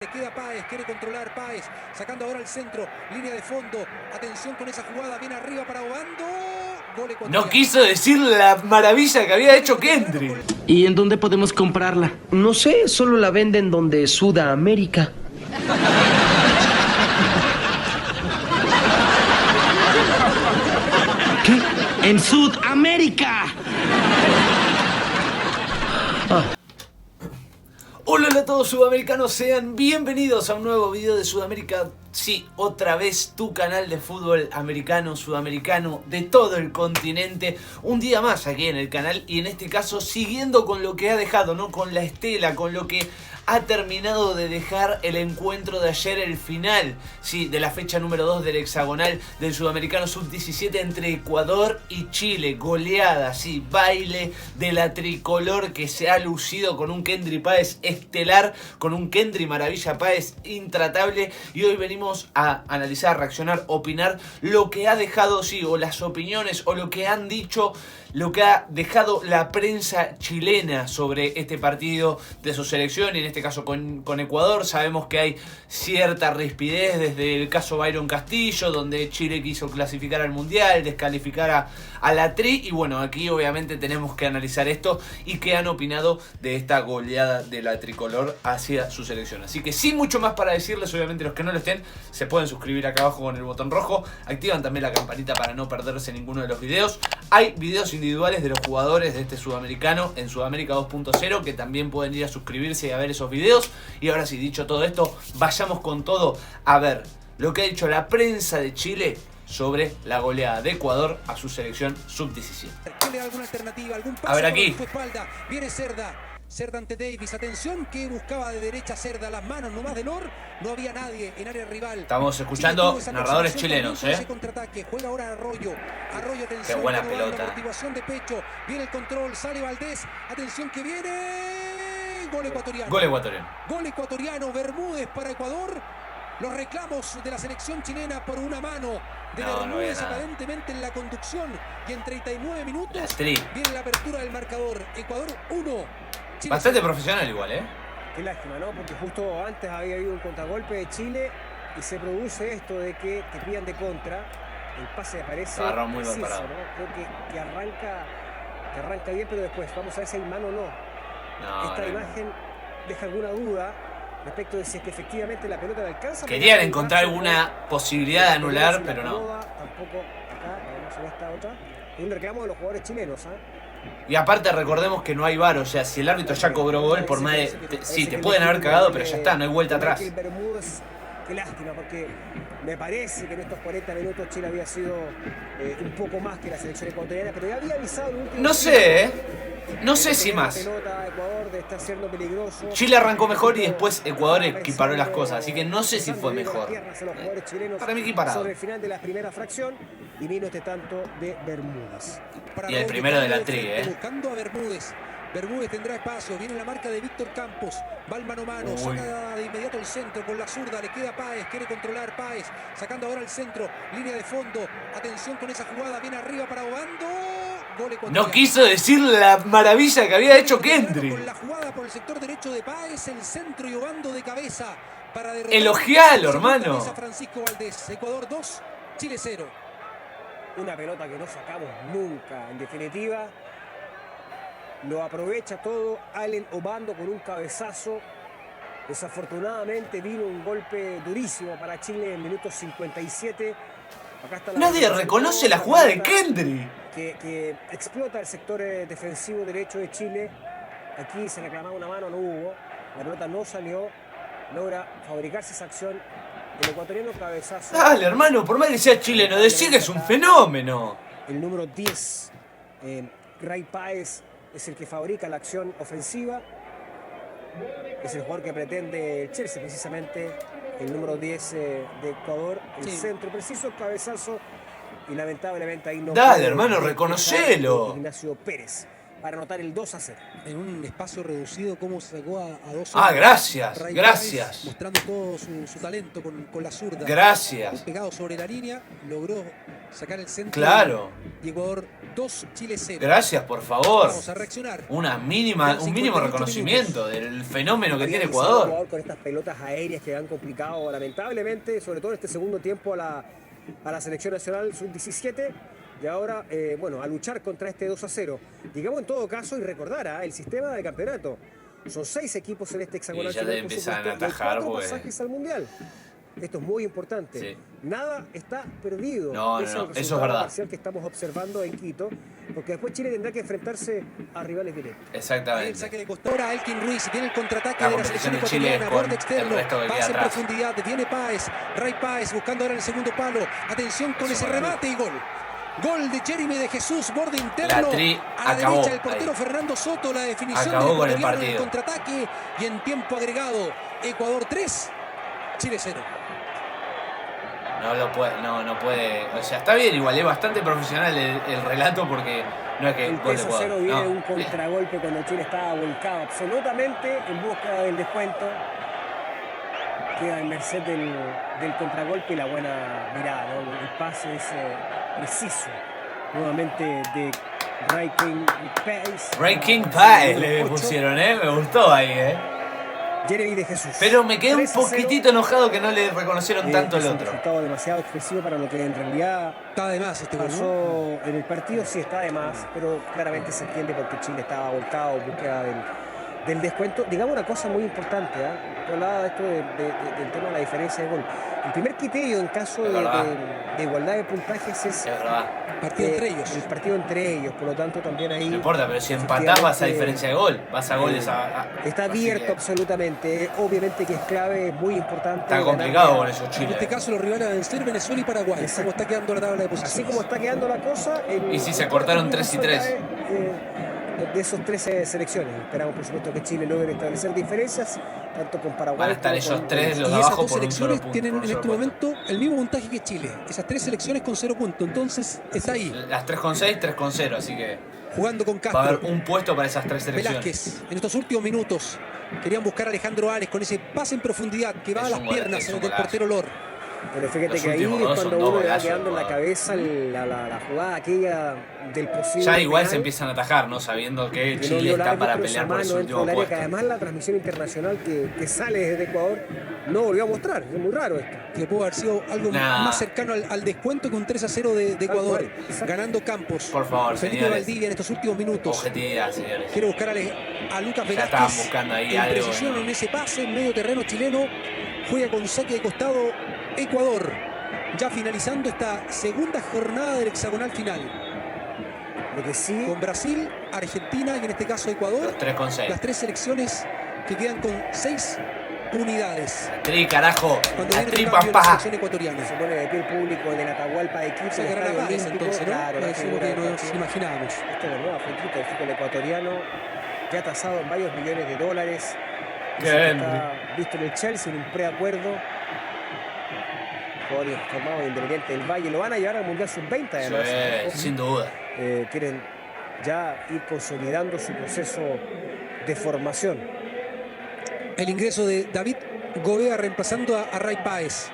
Le queda Páez, quiere controlar Páez, sacando ahora el centro, línea de fondo, atención con esa jugada, viene arriba para Obando, gol ecuatoriano. No quiso decir la maravilla que había hecho Kendry. ¿Y en dónde podemos comprarla? No sé, solo la venden donde Sudamérica. ¿Qué? ¡En Sudamérica! Hola a todos sudamericanos, sean bienvenidos a un nuevo video de Sudamérica. Sí, otra vez tu canal de fútbol americano, sudamericano, de todo el continente. Un día más aquí en el canal y en este caso siguiendo con lo que ha dejado, ¿no? Con la estela, con lo que ha terminado de dejar el encuentro de ayer, el final, sí, de la fecha número 2 del hexagonal del Sudamericano Sub-17 entre Ecuador y Chile. Goleada, sí, baile de la tricolor que se ha lucido con un Kendry Páez estelar, con un Kendry Maravilla Páez intratable. Y hoy venimos a analizar, reaccionar, opinar lo que ha dejado, sí, o las opiniones, o lo que han dicho, lo que ha dejado la prensa chilena sobre este partido de su selección, y en este caso con Ecuador. Sabemos que hay cierta rispidez desde el caso Byron Castillo, donde Chile quiso clasificar al Mundial, descalificar a la Tri, y bueno, aquí obviamente tenemos que analizar esto y qué han opinado de esta goleada de la tricolor hacia su selección. Así que sin mucho más para decirles, obviamente los que no lo estén, se pueden suscribir acá abajo con el botón rojo, activan también la campanita para no perderse ninguno de los videos. Hay videos individuales de los jugadores de este sudamericano en Sudamérica 2.0 que también pueden ir a suscribirse y a ver esos videos. Y ahora sí, dicho todo esto, vayamos con todo a ver lo que ha dicho la prensa de Chile sobre la goleada de Ecuador a su selección sub-17. ¿Tiene alguna alternativa? ¿Algún paso A ver aquí. por su espalda? Viene Cerda. Cerda ante Davis, atención que buscaba de derecha Cerda, las manos nomás de Nor, no había nadie en área rival. Estamos escuchando narradores chilenos, Ese contraataque, juega ahora Arroyo, atención. Qué buena pelota. Motivación de pecho, viene el control, sale Valdés, atención que viene, gol ecuatoriano. Gol ecuatoriano. Gol ecuatoriano, Bermúdez para Ecuador. Los reclamos de la selección chilena por una mano de Bermúdez aparentemente en la conducción, y en 39 minutos viene la apertura del marcador. Ecuador 1. Bastante profesional igual, ¿eh? Qué lástima, ¿no? Porque justo antes había habido un contragolpe de Chile y se produce esto de que te pillan de contra. El pase aparece agarró muy preciso, mal parado, ¿no? Creo que arranca bien, pero después vamos a ver si hay mano o no. Esta imagen deja alguna duda respecto de si es que efectivamente la pelota le alcanza. Querían encontrar alguna posibilidad de anular, pero no. Tampoco acá, vamos a ver esta otra. Un reclamo de los jugadores chilenos, ¿ah? Y aparte recordemos que no hay VAR, o sea, si el árbitro ya cobró gol, por más de... Sí, te pueden haber cagado, pero ya está, no hay vuelta atrás. Qué lástima, porque me parece que en estos 40 minutos Chile había sido un poco más que la selección ecuatoriana, pero ya había avisado el último. No sé, ¿eh? No sé si más. Chile arrancó mejor y después Ecuador equiparó las cosas, así que no sé si fue mejor. Para mí equiparado. Sobre el final de la primera fracción y vino este tanto de Bermúdez. Y el primero de la Tri, buscando a Bermúdez. Bermúdez tendrá espacio, viene la marca de Víctor Campos, va al mano a mano, saca de inmediato el centro con la zurda, le queda Páez, quiere controlar Páez, sacando ahora el centro, línea de fondo, atención con esa jugada, viene arriba para Obando, gol ecuatoriano. No quiso decir la maravilla que había hecho Kendry. Con la jugada por el sector derecho de Páez, el centro y Obando de cabeza para derrotar. Elogialo, hermano. Francisco Valdés, Ecuador 2, Chile 0. Una pelota que no sacamos nunca, en definitiva. Lo aprovecha todo Allen Obando con un cabezazo. Desafortunadamente vino un golpe durísimo para Chile en minuto 57. Acá está Nadie reconoce la jugada de Kendry. Que explota el sector defensivo derecho de Chile. Aquí se reclamaba una mano, no hubo. La pelota no salió. Logra fabricarse esa acción. El ecuatoriano cabezazo. Dale, hermano, por más que sea chileno, decir que es un fenómeno. El número 10, Ray Páez, es el que fabrica la acción ofensiva. Es el jugador que pretende el Chelsea, precisamente el número 10 de Ecuador. El centro preciso, cabezazo. Y lamentablemente ahí no. Dale, hermano, reconocelo. Ignacio Pérez. para anotar el 2-0. En un espacio reducido, cómo se sacó a dos Ah, hombres. gracias, Ray gracias. Páez, mostrando todo su talento con la zurda. Gracias. Pegado sobre la línea, logró sacar el centro. Claro. Y Ecuador 2, Chile 0. Gracias, por favor. Vamos a reaccionar. Un Quedan mínimo 58 reconocimiento del fenómeno que tiene Realizado Ecuador. Con estas pelotas aéreas que han complicado lamentablemente, sobre todo en este segundo tiempo, a la selección nacional sub-17. Y ahora, bueno, a luchar contra este 2-0. Digamos en todo caso y recordar el sistema del campeonato. Son 6 equipos en este hexagonal Y ya final, te por empiezan a supuesto, y hay atajar, 4 porque- pasajes al Mundial. Esto es muy importante. Sí. Nada está perdido. No, Ese no, el eso es resultado verdad. parcial que estamos observando en Quito, porque después Chile tendrá que enfrentarse a rivales directos. Ahí el Exactamente. saque de costado. Ahora Elkin Ruiz. Viene el contraataque La de la selección competición de Chile ecuatoriana. con Borde externo. el resto que queda Pase en atrás. profundidad. Viene Páez. Ray Páez buscando ahora el segundo palo. Atención con Eso ese maravilla. remate y gol. Gol de Jeremy de Jesús. Borde interno. La tri a la acabó derecha el portero ahí. Fernando Soto. La definición Acabó del con el ecuatoriano en partido. contraataque. Y en tiempo agregado. Ecuador 3. Chile 0. No puede. O sea, está bien, igual es bastante profesional el relato porque no es que El gol de 3-0 Ecuador. viene No. un contragolpe cuando Chile estaba volcado absolutamente en busca del descuento. Queda en merced del contragolpe y la buena mirada, ¿no? El pase es preciso. Nuevamente de Ray King Páez. Ray King Páez Número le 8. pusieron, me gustó ahí, Jeremy de Jesús. Pero me quedé un 3-0. poquitito enojado que no le reconocieron tanto Es el un otro. resultado demasiado expresivo para lo que en realidad Está de más este gol, ¿no? pasó en el partido. Sí, está de más, pero claramente se entiende porque Chile estaba volcado en búsqueda del descuento. Digamos una cosa muy importante, tú hablabas de esto del tema de la diferencia de gol. El primer criterio en caso Es verdad. de igualdad de puntajes es Es verdad. Partido entre ellos. el partido entre ellos, por lo tanto también ahí No importa, pero si empatás vas a efectivamente, diferencia de gol. Vas a goles está así abierto que absolutamente. Obviamente que es clave, es muy importante. Está ganarle complicado a- con esos En Chile. este caso los rivales a vencer Venezuela y Paraguay. Exacto. ¿Cómo está quedando la tabla de Así posiciones? como está quedando la cosa. Y si se el cortaron cuarto 3 y puesto 3. cae, de esos 13 selecciones. Esperamos, por supuesto, que Chile logre establecer diferencias, tanto con Paraguay Van a estar como ellos con- tres, los Y de esas abajo, dos por un solo selecciones punto. tienen por un en solo este puesto. momento el mismo puntaje que Chile. Esas 3 selecciones con 0 puntos. Entonces está ahí, Las 3,6, 3,0, así que jugando con va a haber Castro. un puesto para esas 3 selecciones. Velázquez, en estos últimos minutos, querían buscar a Alejandro Ares con ese pase en profundidad que va Es a las un gol- piernas es un del golazo. portero Lor. Pero fíjate Los que ahí últimos es dos son cuando dos uno le va golazos, quedando en la Ecuador. cabeza la jugada aquella del posible. Ya igual penal, se empiezan a atajar, ¿no? Sabiendo que que no Chile vio el está para árbitro, esa pelear por mano ese dentro último del área, que puesto. además la transmisión internacional que sale desde Ecuador no volvió a mostrar. Es muy raro esto. Que pudo haber sido algo Nah. más cercano al descuento que un 3-0 de Ecuador. cual, exacto. Ganando Campos. Por favor, Felipe señores. Valdivia en estos últimos minutos. Objetividad, señores. Quiere buscar a Lucas Ya Velázquez. estaban buscando ahí en algo, precisión ¿no? en ese pase, en medio terreno chileno. Juega con saque de costado Ecuador. Ya finalizando esta segunda jornada del hexagonal final. Lo que sí, Con Brasil, Argentina y en este caso Ecuador. Los 3,6. Las 3 selecciones que quedan con 6 unidades. Tri, carajo. Cuando La viene tri, el cambio de la papá. selección ecuatoriana. se pone de pie el público en el Atahualpa de Quito. Se el agarra Estadio Páez Olímpico, entonces, ¿no? claro, la Eso es lo figura que del nos partido. imaginábamos. Esto es nueva flaquito, el fútbol ecuatoriano, ya tasado en varios millones de dólares. Qué Dice que bien. está visto en el Chelsea en un preacuerdo. Jugadores formados de Independiente del Valle. Lo van a llevar al Mundial Sub-20 además. Sí, sin duda. Quieren ya ir consolidando su proceso de formación. El ingreso de David Gobea reemplazando a Ray Páez.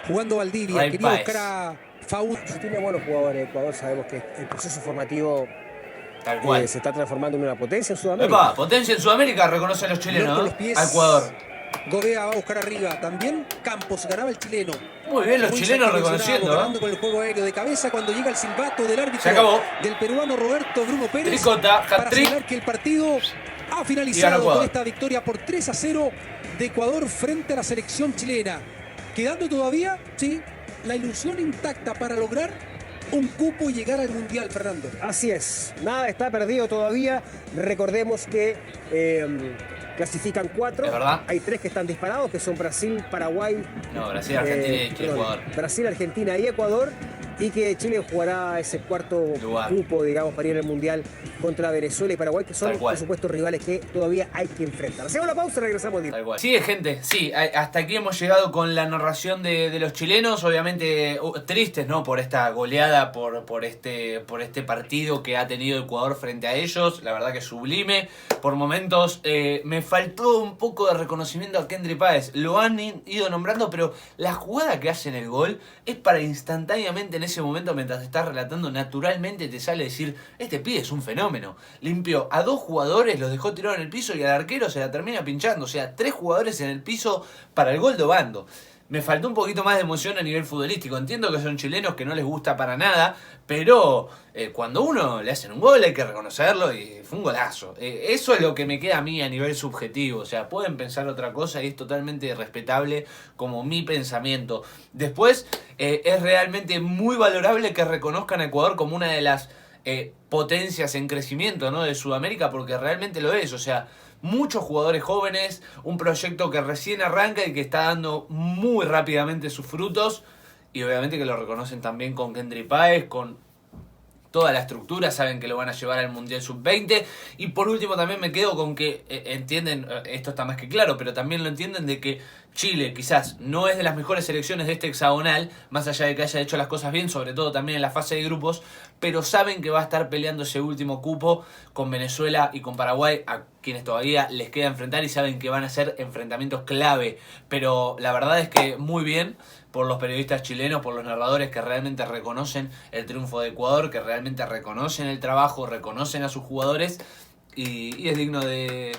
Jugando Valdivia. Ray Quería Páez. buscar a Faúl. Tiene buenos jugadores de Ecuador. Sabemos que el proceso formativo Tal cual. se está transformando en una potencia en Sudamérica. Epa, potencia en Sudamérica, reconocen los Con chilenos, los ¿no? pies. A Ecuador. Gobea va a buscar arriba. También Campos. Ganaba el chileno. Muy bien, los Ruiz, chilenos aquí mencionado, reconociendo, ganando ¿no? con el juego aéreo de cabeza cuando llega el silbato del árbitro. Se acabó. Del peruano Roberto Bruno Pérez. Tricota, Para hat-trick. señalar que el partido ha Y ganó finalizado Ecuador. con esta victoria por 3-0 de Ecuador frente a la selección chilena. Quedando todavía, sí, la ilusión intacta para lograr un cupo y llegar al Mundial, Fernando. Así es, nada está perdido todavía. Recordemos que clasifican 4. Es verdad. Hay 3 que están disparados, que son Brasil, Paraguay, No, Brasil, Argentina y perdón, Ecuador. Brasil, Argentina y Ecuador. y que Chile jugará ese cuarto cupo, digamos, para ir al Mundial contra Venezuela y Paraguay, que son, por supuesto, rivales que todavía hay que enfrentar. Hacemos la pausa y regresamos. Sí, gente, sí, hasta aquí hemos llegado con la narración de los chilenos, obviamente tristes, ¿no? Por esta goleada, por este partido que ha tenido Ecuador frente a ellos, la verdad que sublime. Por momentos me faltó un poco de reconocimiento a Kendry Páez, lo han ido nombrando, pero la jugada que hace en el gol es para instantáneamente en ese momento, mientras te estás relatando, naturalmente te sale decir, este pibe es un fenómeno. Limpió a 2 jugadores, los dejó tirados en el piso y al arquero se la termina pinchando. O sea, 3 jugadores en el piso para el gol de Obando. Me faltó un poquito más de emoción a nivel futbolístico. Entiendo que son chilenos que no les gusta para nada, pero cuando uno le hacen un gol hay que reconocerlo y fue un golazo. Eso es lo que me queda a mí a nivel subjetivo. O sea, pueden pensar otra cosa y es totalmente respetable como mi pensamiento. Después, es realmente muy valorable que reconozcan a Ecuador como una de las potencias en crecimiento, ¿no?, de Sudamérica, porque realmente lo es. O sea, muchos jugadores jóvenes, un proyecto que recién arranca y que está dando muy rápidamente sus frutos, y obviamente que lo reconocen también con Kendry Páez, con toda la estructura, saben que lo van a llevar al Mundial Sub-20. Y por último también me quedo con que entienden, esto está más que claro, pero también lo entienden, de que Chile quizás no es de las mejores selecciones de este hexagonal, más allá de que haya hecho las cosas bien, sobre todo también en la fase de grupos, pero saben que va a estar peleando ese último cupo con Venezuela y con Paraguay, a quienes todavía les queda enfrentar, y saben que van a ser enfrentamientos clave. Pero la verdad es que muy bien por los periodistas chilenos, por los narradores que realmente reconocen el triunfo de Ecuador, que realmente reconocen el trabajo, reconocen a sus jugadores, y es digno de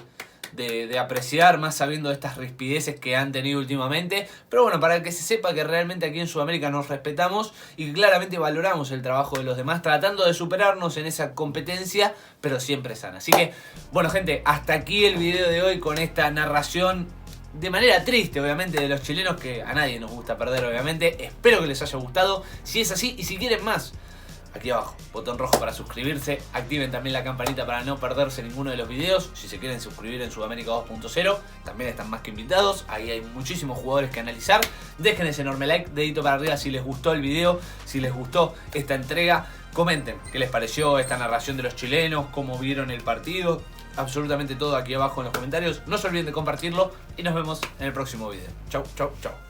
apreciar, más sabiendo de estas rispideces que han tenido últimamente. Pero bueno, para que se sepa que realmente aquí en Sudamérica nos respetamos y que claramente valoramos el trabajo de los demás, tratando de superarnos en esa competencia, pero siempre sana. Así que, bueno, gente, hasta aquí el video de hoy con esta narración de manera triste, obviamente, de los chilenos, que a nadie nos gusta perder, obviamente. Espero que les haya gustado. Si es así, y si quieren más, aquí abajo, botón rojo para suscribirse. Activen también la campanita para no perderse ninguno de los videos. Si se quieren suscribir en Sudamérica 2.0, también están más que invitados. Ahí hay muchísimos jugadores que analizar. Dejen ese enorme like, dedito para arriba si les gustó el video, si les gustó esta entrega. Comenten qué les pareció esta narración de los chilenos, cómo vieron el partido. Absolutamente todo aquí abajo en los comentarios. No se olviden de compartirlo y nos vemos en el próximo video. Chau, chau, chau.